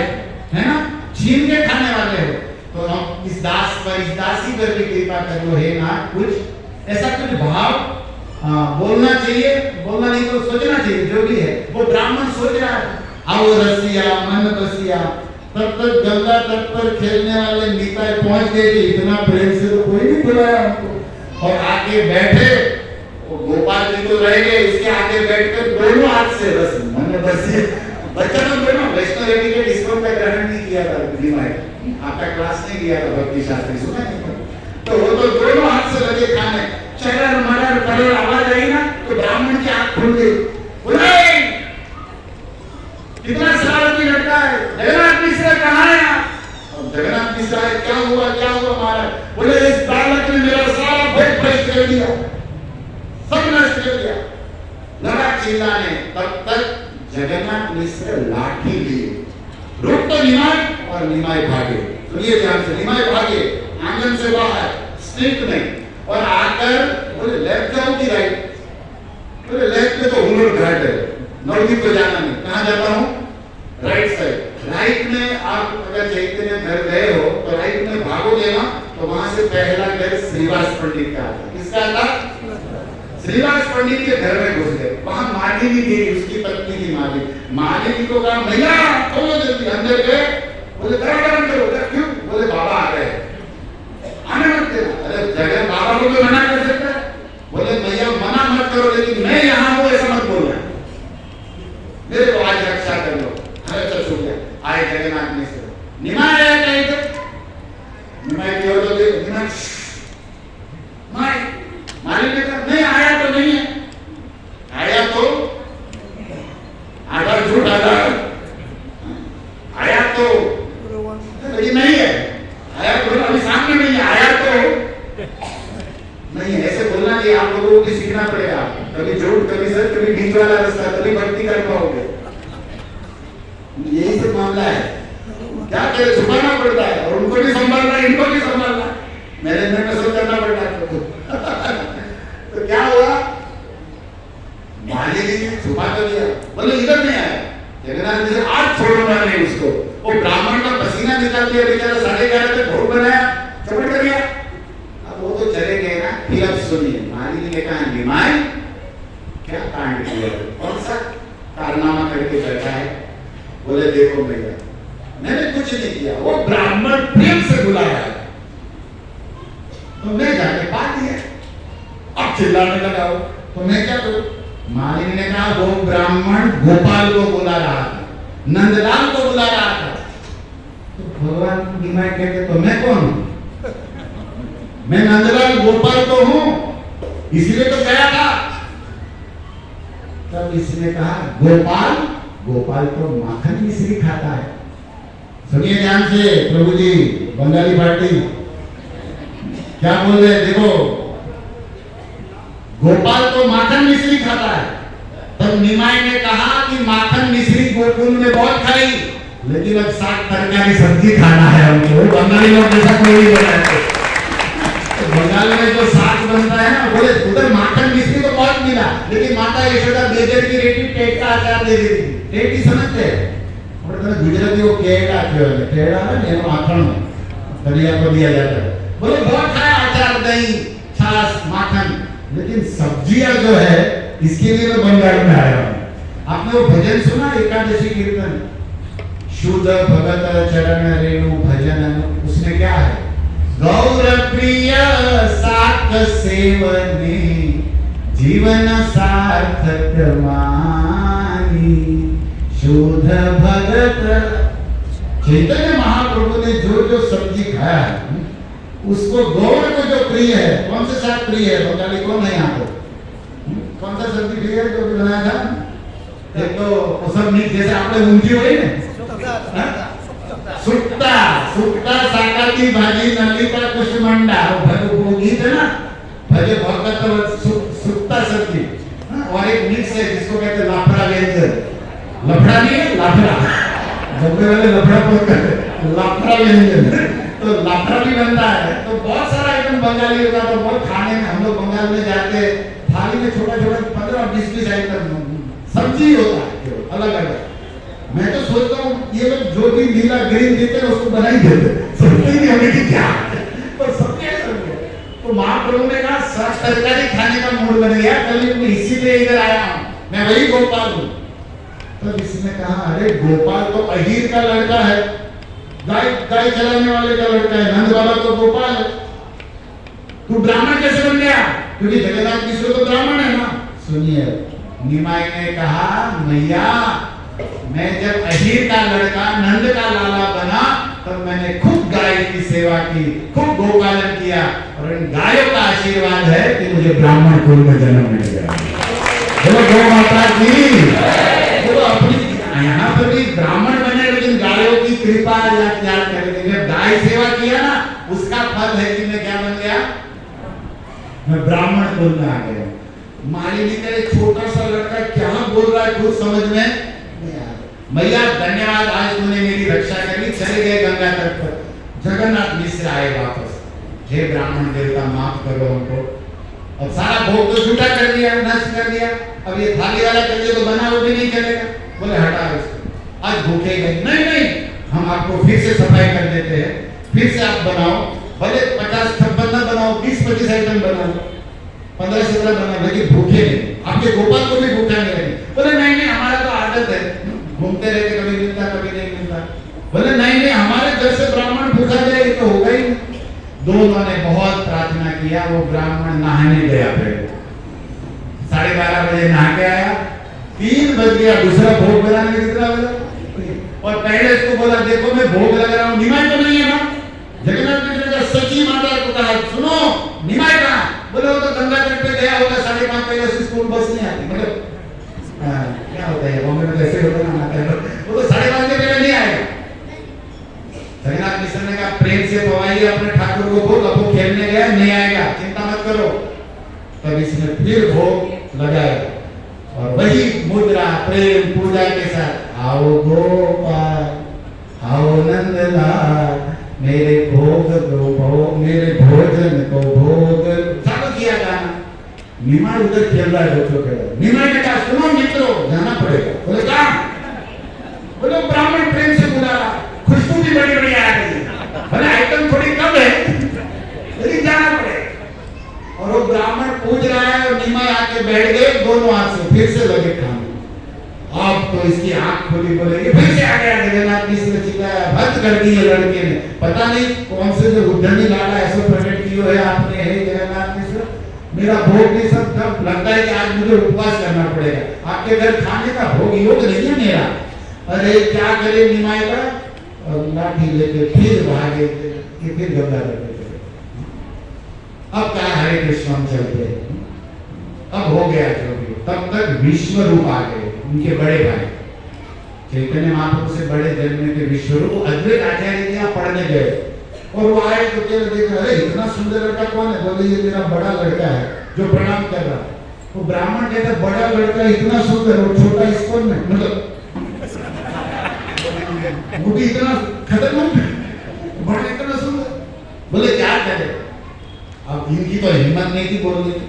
है ना, छीन के खाने वाले हो। तो हम इस दास पर, इस दासी पर भी कृपा करो हे नाथ, कुछ ऐसा कुछ भाव बोलना चाहिए, बोलना नहीं तो सोचना चाहिए। जो भी है वो ब्राह्मण सोच रहा है, आओ रसिया मन बसिया। तब तक गंगा तट पर खेलने वाले निताय पहुंच गए कि इतना प्रेम से तो कोई नहीं बुलाया हमको, और आके बैठे। गोपाल जी तो रह गए, इसके आगे बैठकर दोनों हाथ से रस मन बसिया। बच्चा तो दोनों वैष्णव रेड्डी के डिस्काउंट का ग्रहण नहीं किया था, आपका क्लास नहीं किया था भक्ति शास्त्री, सुना नहीं। तो वो तो दोनों हाथ से लगे खाने, चरर मरर करोड़ आवाज आई ना तो ब्राह्मण की आंख खुल गई, बोले कितना शरारती लड़का है, जगन्नाथ मिश्रा कहाँ है? जगन्नाथ मिश्रा क्या हुआ महाराज? बोले कर दिया, सब नष्ट कर दिया। लगा चिल्लाने, तब तक जगन्नाथ मिश्र लाठी लिए, रुक तो निमाय, और निमाय भागे। सुनिए ध्यान से, निमाय भागे आंगन से बाहर स्ट्रीट में, और आकर बोले लेफ्ट जाऊं कि राइट? बोले लेफ्ट में तो हुनर घाट है, नवदीप को जाना नहीं, कहां जाता हूं? Right side. राइट में आप अगर चैतन्य घर गए हो तो राइट में भागोगे ना, तो वहां से पहला घर श्रीवास पंडित का आता। किसका आता? श्रीवास पंडित के घर में घुस गए। वहां मालिनी थी, उसकी पत्नी थी मालिनी। मालिनी को कहा भैया खोलो जल्दी। अंदर गए, बोले दरवाजा करो। क्यों? बोले बाबा आ गए, आने मत देना। अरे जगह बाबा को तो मना कर सकता है। बोले भैया मना मत करो, लेकिन मैं यहाँ हूँ ऐसा मत बोलना, मेरे को आज रक्षा कर लो। अरे चल छूट गया। आए जगन्नाथ मिश्र, निमाय आया क्या इधर? निमाय की ओर तो देखो, निमाय मालिक ने कहा नहीं आया तो नहीं है, आया तो आधा झूठ आधा, आया तो ये नहीं है, आया तो अभी सामने नहीं है, आया तो नहीं है। ऐसे बोलना नहीं, आप लोगों को सीखना पड़ेगा। कभी झूठ, कभी सच, कभी बीच वाला रास्ता, कभी भक्ति कर पाओगे। यही सब मामला है। क्या करे, छुपाना पड़ता है, और उनको भी संभालना, इनको भी संभालना, मैनेजमेंट में सब करना पड़ता है। तो क्या हुआ, मालिनी ने छुपा कर दिया। बोले इधर नहीं आया। जगन्नाथ मिश्र आज छोड़ना नहीं उसको। वो ब्राह्मण का पसीना निकाल दिया बेचारा, 11:30 तक भोग बनाया, चपट कर दिया। अब वो तो चले गए ना। फिर अब सुनिए, मालिनी ने कहा निमाय क्या कांड किया, कौन सा कारनामा करके बैठा है? बोले देखो भैया मैंने कुछ नहीं किया, वो ब्राह्मण प्रेम से बुलाया तो मैं जाके बात दिया। अब चिल्लाने लगा हो तो मैं क्या करूं? मालिनी ने कहा वो ब्राह्मण गोपाल को बुला रहा था, नंदलाल को बुला रहा था। तो भगवान निमाय कहते तो मैं कौन हूं? मैं नंदलाल गोपाल तो हूं, इसलिए तो गया था। तब इसने कहा गोपाल, गोपाल तो माखन मिश्री खाता है। सुनिए ध्यान से प्रभु जी, बंगाली पार्टी क्या बोल रहे हैं देखो, गोपाल तो माखन मिश्री खाता है। तब निमाय ने कहा कि माखन मिश्री गोकुल में बहुत खाई, लेकिन अब साग तरकारी सब्जी खाना है हमको। बंगाली लोग जैसा कोई नहीं बोला है। तो बंगाल में जो साग बनता है ना, बोले उधर माखन मिश्री तो बहुत मिला, लेकिन माता यशोदा बेजर की रेटी पेट का आचार दे देती थी। टेटी समझते हैं? गुजराती वो केड़ा केड़ा है ने माखन कलिया को दिया जाता है। बोले बहुत खाया अचार, दही, छाछ, माखन, लेकिन सब्जियां जो है इसके लिए मैं बंगाल में आया हूं। आपने वो भजन सुना एकादशी कीर्तन, शुद्ध भगत चरण रेणु भजन? उसमें क्या है? गौर प्रिय साक सेवने जीवन सार्थक मानी, शुद्ध भगत। चैतन्य महाप्रभु ने जो जो सब्जी खाया है उसको गौर को जो प्रिय है, कौन सा साग प्रिय है? बंगाली कौन है यहाँ पर? कौन सा सब्जी प्रिय है जो बनाया था? एक तो वो सब मिक्स, जैसे आपने ऊंची हुई ना, सुक्ता सुक्ता साकाती भाजी नलिका कुष्मंडा, वो गीत है ना, भजे भगत सुक्ता सब्जी। और एक मिक्स है जिसको कहते हैं लाफड़ा व्यंजन। लफड़ा नहीं है, लाफड़ा, बम्बे वाले लफड़ा बोलते हैं, लाफड़ा व्यंजन। तो लाफड़ा भी बनता है। तो बहुत सारा आइटम बंगाली होता है। तो बहुत खाने में हम लोग बंगाल में जाते, थाली में छोटा छोटा 15-20 आइटम सब्जी होता है अलग अलग। मैं तो सोचता हूँ ये लोग जो भी नीला ग्रीन देते हैं उसको बना ही देते, सोचते ही नहीं हमें कि क्या पर सब क्या समझे। तो महाप्रभु ने कहा साग तरकारी खाने का मूड बन गया, कल मैं इसीलिए इधर आया हूँ, मैं वही गोपाल हूँ। तो इसने कहा अरे गोपाल तो अहीर का लड़का है, गाय चलाने वाले का लड़का है, नंद वाला तो गोपाल है, तू ब्राह्मण कैसे बन गया? क्योंकि जगन्नाथ मिश्र तो ब्राह्मण है ना। सुनिए, निमाय ने कहा मैया मैं जब अहीर का लड़का नंद का लाला बना तब मैंने खूब गाय की सेवा की, खूब गोपालन किया, और इन गायों का आशीर्वाद है कि मुझे ब्राह्मण कुल में जन्म मिल गया। बोलो गौ माता की। बोलो अपनी यहाँ पर भी ब्राह्मण बने, लेकिन गायों की कृपा या त्याग करके गाय सेवा किया ना, उसका फल है कि मैं क्या बन गया? मैं ब्राह्मण कुल में आ गया। मालिनी का एक छोटा सा लड़का क्या बोल रहा है कुछ समझ में नहीं आ रहा। मैया धन्यवाद, आज तूने मेरी रक्षा करी। चले गए गंगा तट पर। जगन्नाथ मिश्र आए वापस, हे ब्राह्मण देवता माफ करो हमको, अब सारा भोग तो छूटा कर दिया, नष्ट कर दिया, अब ये थाली वाला कर दिया तो बना वो भी नहीं चलेगा। बोले हटा इसको, आज भूखे गए। नहीं नहीं, हम आपको फिर से सफाई कर देते हैं, फिर से आप बनाओ, भले 50-56 ना बनाओ, 20-25 आइटम बनाओ, 15-17 बनाओ, लेकिन भूखे नहीं। आपके गोपाल को भी भूखा नहीं लगे। बोले नहीं नहीं, हमारा तो आदत है, घूमते रहते, कभी मिलता कभी नहीं मिलता। बोले नहीं नहीं, हमारे घर से ब्राह्मण भूखा जाए तो होगा ही। दोनों ने बहुत प्रार्थना किया। वो ब्राह्मण नहाने गया, फिर 12:30 बजे नहा के आया, 3 बज गया, दूसरा भोग बनाने में कितना बजा। और पहले इसको बोला देखो मैं भोग लगा रहा हूँ, निमाई तो नहीं है ना। जगन्नाथ मिश्र का सची माता को कहा सुनो निमाई कहाँ। बोले वो तो गंगा तट पे गया होगा, 5:30 बजे से स्कूल बस नहीं आती। मतलब क्या होता है बॉम्बे में कैसे होता है, वो तो 5:30 बजे पहले नहीं आएगा। जगन्नाथ मिश्र ने कहा प्रेम से पवाइए अपने ठाकुर को भोग, अब वो खेलने गया नहीं आएगा, चिंता मत करो। तब इसने फिर भोग लगाया और वही मुद्रा प्रेम पूजा के साथ, आओ गोपाल आओ नंदलाल मेरे भोग दो भोग, मेरे भोजन को भोग, चालू किया गाना। निमाई उधर खेल रहा है बच्चों के। निमाई ने कहा सुनो मित्रों जाना पड़ेगा। बोले कहा, बोले ब्राह्मण प्रेम से बुला रहा, खुशबू भी बड़ी बड़ी आ रही है, भले आइटम थोड़ी कम है लेकिन जाना पड़ेगा। और वो ब्राह्मण पूज रहा है और निमाई आके बैठ गए, दोनों हाथ से फिर से लगे खाने। अब तो इसकी आंख खोली, बोलेगी फिर से आ गया जगन्नाथ मिश्र, चिल्लाया हद कर दी है लड़के ने। पता नहीं कौन से जो उद्यमी लाला ऐसा प्रकट किया है आपने, हे जगन्नाथ मिश्र मेरा भोग नहीं, सब तब लगता है कि आज मुझे उपवास करना पड़ेगा, आपके घर खाने का भोग योग नहीं है मेरा। अरे क्या करे निमाई का, और लाठी लेके फिर भागे कि फिर गंगा तट पे। अब क्या हरे कृष्ण हम चलते हैं। अब हो गया जो भी, तब तक विश्व रूप आ गए उनके बड़े भाई चैतन्य महाप्रभु से बड़े जन्मे के विश्वरूप अद्वैत आचार्य के यहाँ पढ़ने गए। और वो आए तो देख रहे इतना सुंदर लड़का कौन है। बोले ये मेरा बड़ा लड़का है जो प्रणाम कर रहा। वो ब्राह्मण कहता बड़ा लड़का इतना सुंदर, वो छोटा इसको में मतलब वो भी इतना खतरनाक, बड़ा इतना सुंदर। बोले क्या करे, अब इनकी तो हिम्मत नहीं थी बोलने की,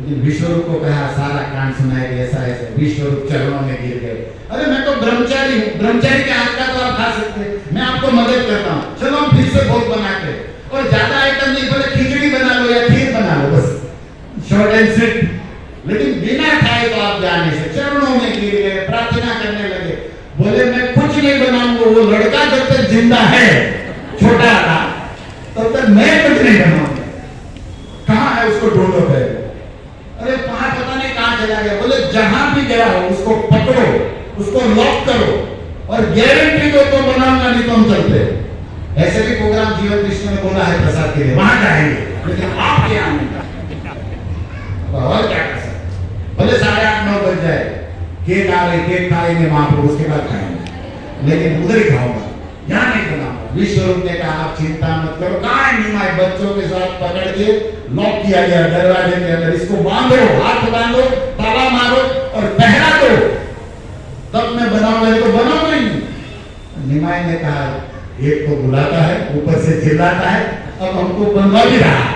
लेकिन विश्वरूप को कहा, सारा कांड सुनाया कि ऐसा ऐसा। विश्वरूप चरणों में गिर गए। अरे मैं तो ब्रह्मचारी हूँ, ब्रह्मचारी के हाथ का तो आप खा सकते हैं, मैं आपको मदद करता हूँ, चलो हम फिर से भोग बनाते। और ज्यादा आइटम नहीं, बोले खिचड़ी बना लो या खीर बना लो, बस शॉर्ट एंड स्वीट। लेकिन बिना खाए तो आप जा नहीं सकते। चरणों में गिर गए, प्रार्थना करने लगे। बोले मैं कुछ नहीं बनाऊंगा, वो लड़का जब तक जिंदा है छोटा था तब तक मैं कुछ नहीं बनाऊंगा। कहाँ है उसको ढूंढो पहले। अरे वहां पता नहीं कहां चला गया। बोले जहां भी गया हो उसको पकड़ो, उसको लॉक करो और गारंटी दो तो बनाऊंगा, नहीं तो हम चलते। ऐसे भी प्रोग्राम जीवन कृष्ण ने बोला है प्रसाद के लिए, वहां जाएंगे, लेकिन आपके यहाँ नहीं। और क्या कर सकते। भले 8:30-9 बज जाए, केक आ रहे, केक खाएंगे महाप्रभु, उसके बाद खाएंगे, लेकिन उधर ही खाऊंगा, यहाँ नहीं बनाऊंगा। विश्वरूप ने कहा आप चिंता मत करो। कहाँ है निमाई, बच्चों के साथ पकड़ के लॉक किया गया दरवाजे के अंदर। इसको बांधो, हाथ बांधो, ताला मारो और पहरा दो, तब मैं बनाऊंगा, तो बनाऊंगा ही। निमाई ने कहा एक तो बुलाता है, ऊपर से चिल्लाता है, अब हमको बनवा भी रहा है,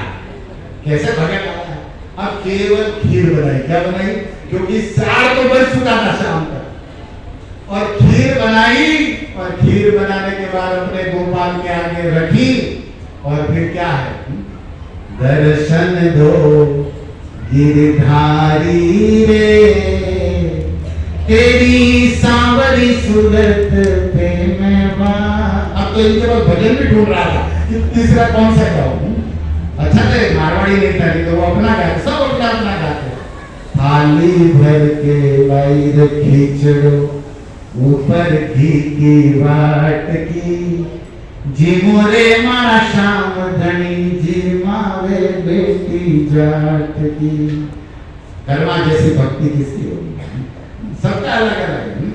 कैसे भगत आया है। अब केवल खीर बनाई। क्या बनाई, क्योंकि 4 तो बज चुका था शाम तक, और खीर बनाई। और खीर बनाने के बाद अपने गोपाल के आगे रखी। और फिर क्या है, दर्शन दो गिरधारी रे, तेरी सांवरी सूरत पे मैं अब तो इनके पास भजन भी ढूंढ रहा था कि तीसरा कौन सा गाऊं। अच्छा तो मारवाड़ी नहीं था, तो वो अपना गाते, सब अपना गाते। थाली भर के लाइर खींचड़ो, ऊपर घी की बाट की, जिमोरे माँ शाम धनी, जिमावे बेटी जाट की। कर्मा जैसी भक्ति किसकी होगी, सबका अलग अलग है।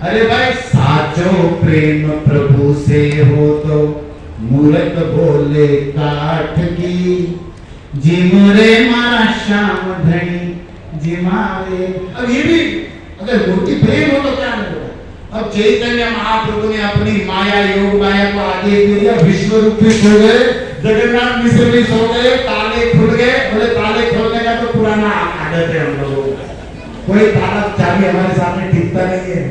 अरे भाई साचो प्रेम प्रभु से हो तो मूरत बोले काठ की, जिमरे मारा श्याम धनी जिमावे। अब ये भी अगर मूर्ति प्रेम हो तो क्या नहीं होगा। अब चैतन्य महाप्रभु ने अपनी माया योग माया को आदेश दिया, विश्व रूपी हो गए, जगन्नाथ मिश्र भी सो गए, ताले खुल गए। बोले ताले खोलने का तो पुराना आदत है हम लोगों को, कोई ताला चाबी हमारे सामने टिकता नहीं है।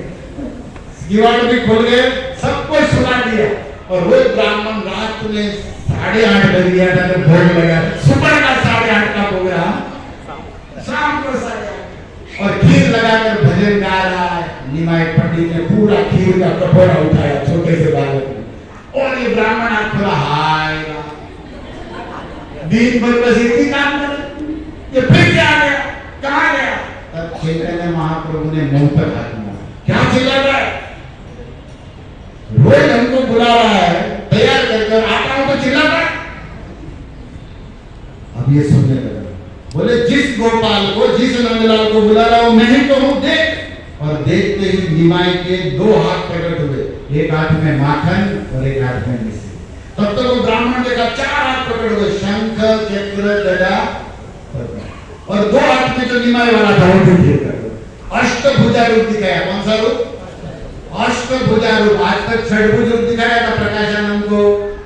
किवाड़ भी खोल गए, सबको सुना दिया। और रोज ब्राह्मण रात में 8:30 बज गया था तो भोग लगा, सुबह का 8:30 का प्रोग्राम, शाम को 8:30 और खीर लगाकर भजन गा रहा है। निमाई पंडित ने पूरा खीर का कटोरा उठाया छोटे से बालक ने, और ये ब्राह्मण आंख खोला, हाय दिन भर बस इतनी काम कर, ये फिर क्या गया, कहाँ गया। तब चैतन्य महाप्रभु ने मुंह पर हाथ मारा, क्या चिल्ला रहा है, रोज हमको बुला रहा है, तैयार कर आता हूं तो चिल्ला रहा है। अब ये सुनने लगा, बोले जिस गोपाल को, जिस नंदलाल को बुला रहा हूं मैं ही तो हूं, देख। और देखते ही निमाई के 2 हाथ प्रकट हुए, एक हाथ में माखन और एक हाथ में मिश्री। तब तक वो ब्राह्मण देखा 4 हाथ प्रकट हुए, शंख चक्र गदा और 2 हाथ में जो निमाई वाला था वो भी अष्टभुजा रूप दिखाया। कौन सा रूप? अष्टभुजा रूप। आज तक षडभुज रूप दिखाया था प्रकाशानंद को,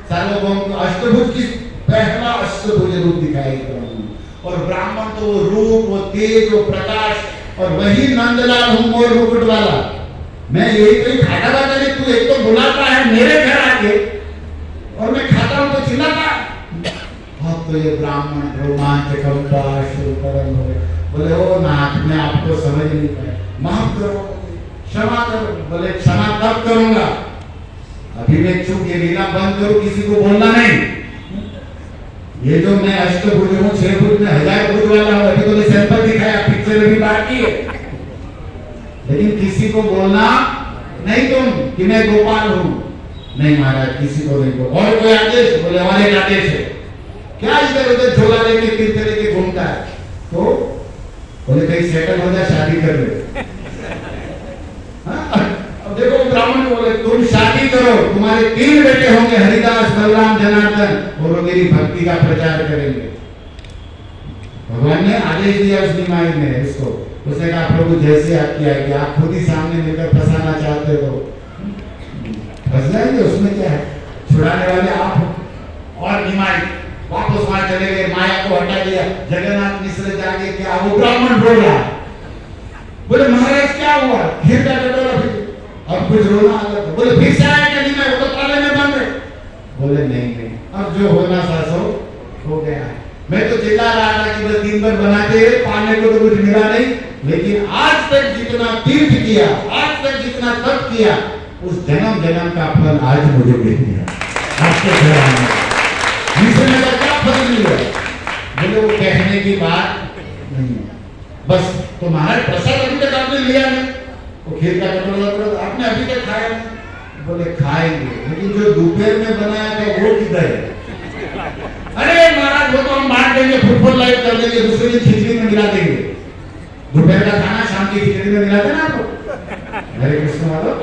सार्वभौम को, अष्टभुज की पहला अष्टभुज रूप दिखाया। और ब्राह्मण तो वो रूप, वो तेज, वो प्रकाश, और वही नंदलाल हूं मोर मुकुट वाला। मैं यही कोई खाता खाता नहीं, तू एक तो बुलाता है मेरे घर आके और मैं खाता हूं तो चिल्लाता। अब तो ये ब्राह्मण रोमांच कंपा शुरू करन हो, बोले ओ नाथ मैं आपको समझ नहीं पाया, माफ करो, क्षमा करो। बोले क्षमा तब करूंगा, अभी मैं चुप, ये लीला बंद करो, किसी को बोलना नहीं। ये जो मैं अष्टभुज हूँ, 6 भुज में 1000 भुज वाला हूँ, अभी तो मैं सैंपल दिखाया, पिक्चर अभी बाकी है, लेकिन किसी को बोलना नहीं तुम कि मैं गोपाल हूँ। नहीं महाराज किसी को नहीं बोल। और कोई आदेश? बोले और एक आदेश है। क्या इधर उधर झोला लेके तीर्थ लेके घूमता है? तो बोले कहीं सेटल हो जाए, शादी कर ले। अब देखो ब्राह्मण बोले तुम शादी करो, तुम्हारे 3 बेटे होंगे, हरिदास, बलराम, जनार्दन, और वो मेरी भक्ति का प्रचार करेंगे। भगवान ने आदेश दिया उस निमाई ने इसको। उसने कहा प्रभु जैसे आप किया कि आप खुद ही सामने मिलकर फंसाना चाहते हो, फंस जाएंगे, उसमें क्या है, छुड़ाने वाले आप हो। और निमाई वापस वहां चले गए, माया को हटा दिया। जगन्नाथ मिश्र जाके क्या, वो ब्राह्मण रो रहा, बोले महाराज क्या हुआ, खीर का कटोरा फिर अब कुछ रोना आ गया। बोले फिर से आया क्या निमाई, वो तो ताले में बंद है। बोले नहीं, अब जो होना था सो हो गया। मैं तो चिल्ला रहा था कि बस दिन भर बनाते रहे, पाने को तो कुछ मिला नहीं, लेकिन आज तक जितना तीर्थ किया, आज तक जितना तप किया, उस जन्म जन्म का फल आज मुझे मिल गया। आपके घर आने मिश्र का क्या फल मिला? बोले वो कहने की बात नहीं, बस तुम्हारा प्रसाद अभी तक आपने लिया नहीं, वो खीर का कटोरा आपने अभी तक खाया नहीं। बोले खाएंगे, लेकिन जो दोपहर में बनाया था वो किधर है? अरे महाराज वो तो हम बांट देंगे, फुटबॉल लाइव कर देंगे, दूसरे दिन खिचड़ी में मिला देंगे। दोपहर का खाना शाम की खिचड़ी में मिलाते ना आपको। हरे कृष्ण माधव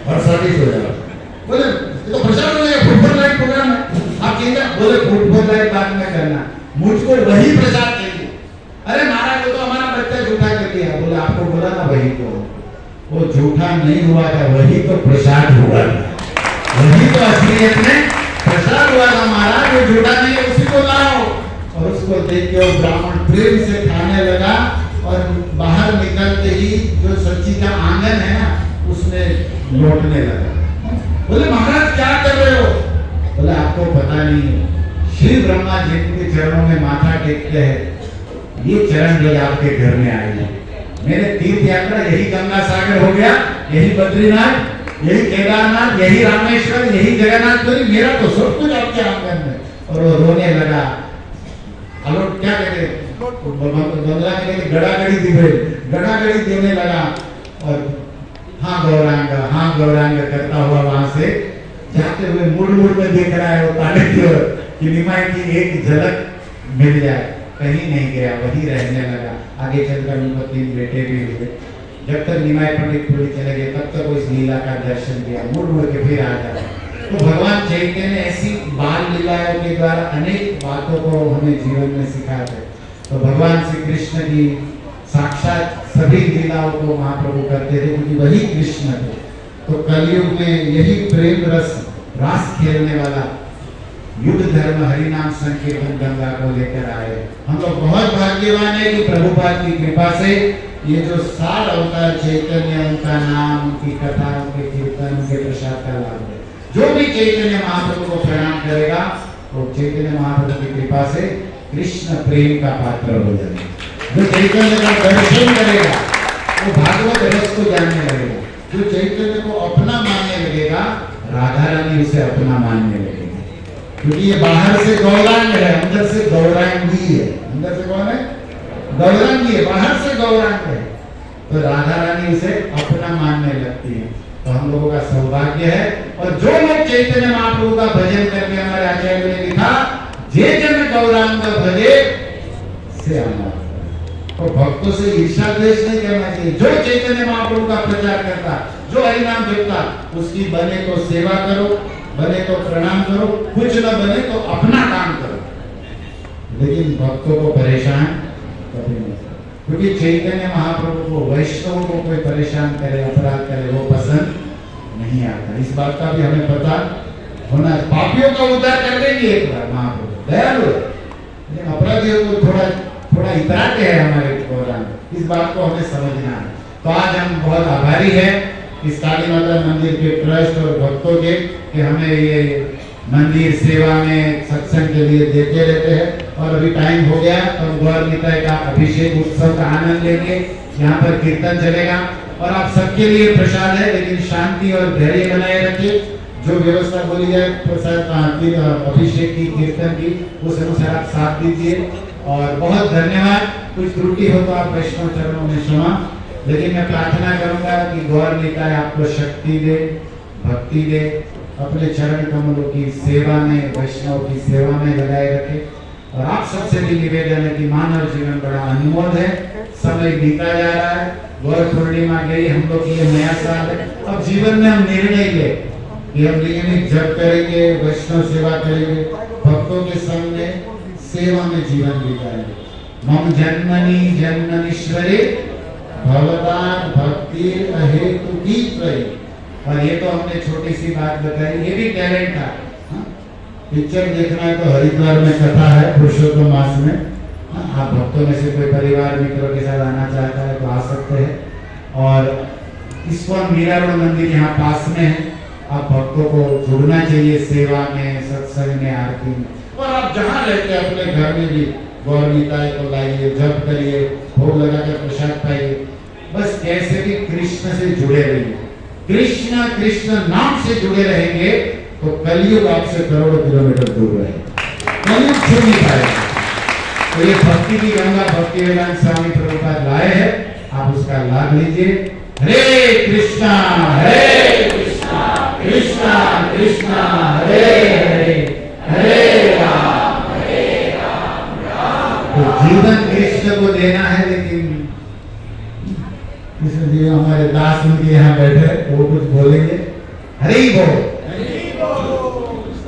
और शादी हो जाओ। बोले तो प्रसाद हो जाएगा, फुटबॉल लाइव प्रोग्राम है, आप चिंता। बोले फुटबॉल लाइव बाद में करना, मुझको वही प्रसाद चाहिए। अरे महाराज वो तो हमारा बच्चा झूठा कर दिया। बोले आपको बोला ना वही को, वो झूठा नहीं हुआ था, वही तो प्रसाद हुआ था, वही तो असलियत में प्रसाद हुआ था महाराज, वो झूठा नहीं है, उसी को लाओ। और उसको देख के वो ब्राह्मण प्रेम से खाने लगा, और बाहर निकलते ही जो सच्ची का आंगन है ना, उसमें लौटने लगा। बोले महाराज क्या कर रहे हो? बोले आपको पता नहीं है, श्री ब्रह्मा जी के चरणों में माथा टेकते हैं, ये चरण ले आपके घर में आए हैं। मेरे तीर्थ यात्रा यही गंगा सागर हो गया, यही बद्रीनाथ, यही केदारनाथ, यही रामेश्वर, यही जगन्नाथपुरी, मेरा तो सब कुछ आपके आंगन में। और वो रोने लगा। अलोट क्या कहते, बंगला में कहते गड़ागड़ी दिवे, गड़ागड़ी देने लगा। और हाँ गौरांग करता हुआ वहां से जाते हुए मुड़ में देख रहा है वो ताले की ओर कि निमाई की एक झलक मिल जाए। कहीं नहीं गया, वही रहने लगा। आगे चलकर उनको 3 बेटे भी हुए। जब तक निमाई पंडित पूरी चले गए, तब तक उस लीला का दर्शन किया। मुड़ के फिर आ जाता, तो भगवान चैतन्य ऐसी बाल लीलाओं के द्वारा अनेक बातों को हमें जीवन में सिखाते हैं। तो भगवान श्री कृष्ण की साक्षात सभी लीलाओं को महाप्रभु करते थे, क्योंकि वही कृष्ण थे। तो कलयुग में यही प्रेम रस रास खेलने वाला युद्ध धर्म हरिनाम संकीर्तन गंगा को लेकर आए। हम लोग बहुत भाग्यवान है कि प्रभुपाद की कृपा से ये जो 7 अवतार चैतन्य, उनका नाम, उनकी कथा, उनके कीर्तन, उनके प्रसाद का लाभ है। जो भी चैतन्य महाप्रभु को प्रणाम करेगा वो चैतन्य महाप्रभु की कृपा से कृष्ण प्रेम का पात्र हो जाएगा। जो चैतन्य का दर्शन करेगा वो भागवत रस को जानने लगेगा। जो चैतन्य को अपना मानने लगेगा राधा रानी उसे अपना मानने लगेगी, क्योंकि ये बाहर से गौरांग है, अंदर से गौरांगी है। अंदर से कौन है? गौरांगी है, बाहर से गौरांग है। तो राधा रानी उसे अपना मानने लगती है। तो हम लोगों का सौभाग्य है। और जो लोग चैतन्य महाप्रभु का भजन करके, हमारे आचार्य ने लिखा, जे जन गौरांग भजे से अमर। तो भक्तों से ईर्ष्या द्वेष नहीं करना चाहिए। जो चैतन्य महाप्रभु का प्रचार करता, जो हरिनाम जपता, उसकी बने तो सेवा करो, बने तो प्रणाम करो, कुछ न बने तो अपना काम करो, लेकिन भक्तों को परेशान कभी नहीं करो। क्योंकि चैतन्य महाप्रभु को, वैष्णव को कोई परेशान करे, अपराध करे, वो पसंद नहीं आता। इस बात का भी हमें पता होना। पापियों का उद्धार कर देंगे एक बार महाप्रभु, दयालु, लेकिन अपराधियों को थोड़ा इतराते हैं हमारे गौरांग। इस बात को हमें समझना है। तो आज हम बहुत आभारी हैं इस काली माता मंदिर के ट्रस्ट और भक्तों के, कि हमें ये मंदिर सेवा में सत्संग के लिए देते रहते हैं। और अभी टाइम हो गया तो गौर निताय का अभिषेक उत्सव का आनंद लेंगे। यहाँ पर कीर्तन चलेगा और आप सबके लिए प्रसाद है, लेकिन शांति और धैर्य बनाए रखिए। जो व्यवस्था बोली जाए प्रसाद अभिषेक की, कीर्तन की, उस अनुसार आप साथ दीजिए। और बहुत धन्यवाद। कुछ त्रुटि हो तो आप वैष्णव चरणों में क्षमा, लेकिन मैं प्रार्थना करूंगा कि गौर निताय आपको शक्ति दे, भक्ति दे, अपने चरण कमलों की सेवा में, वैष्णव की सेवा में लगाए रखे। और आप सबसे भी निवेदन है कि मानव जीवन बड़ा अनमोल है, समय बीता जा रहा है, गौर पूर्णिमा गई, हम लोग के लिए नया साल है। अब जीवन में हम निर्णय ले कि हम नियमित जप करेंगे, वैष्णव सेवा करेंगे, भक्तों के संग में सेवा में जीवन बिताएंगे। मम जन्मनि जन्मनीश्वरे भवदान भक्ति अहेतु की त्रयी। और ये तो हमने छोटी सी बात बताई, ये भी टैलेंट था। पिक्चर देखना है तो हरिद्वार में कथा है पुरुषोत्तम मास में। आप भक्तों में से कोई परिवार मित्रों के साथ आना चाहता है तो आ सकते हैं। और इस्कॉन मीरा रोड मंदिर यहाँ पास में है। आप भक्तों को जुड़ना चाहिए सेवा में, सत्संग में, आरती में। और आप जहाँ रहते हैं अपने घर में भी गौर निताय को लाइए, जप करिए, भोग लगा कर प्रसाद पाइए। बस कैसे भी कृष्ण से जुड़े रहिए। कृष्ण कृष्ण नाम से जुड़े रहेंगे तो कलयुग आपसे करोड़ों किलोमीटर दूर रहेगा, कलयुग छू नहीं पाएगा। तो ये भक्ति की गंगा भक्ति वेदांत स्वामी प्रभुपाद लाए हैं, आप उसका लाभ लीजिए। हरे कृष्णा कृष्णा कृष्णा हरे हरे, हरे राम राम। तो जीवन कृष्ण को देना है, लेकिन इसलिए हमारे दास उनके यहाँ बैठे तो वो कुछ बोलेंगे। हरि बोल,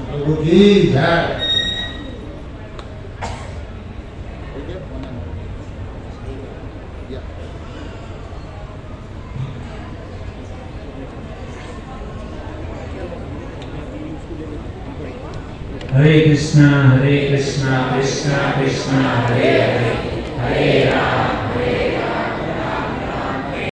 प्रभु की जय। हरे कृष्णा कृष्णा कृष्णा हरे हरे, हरे राम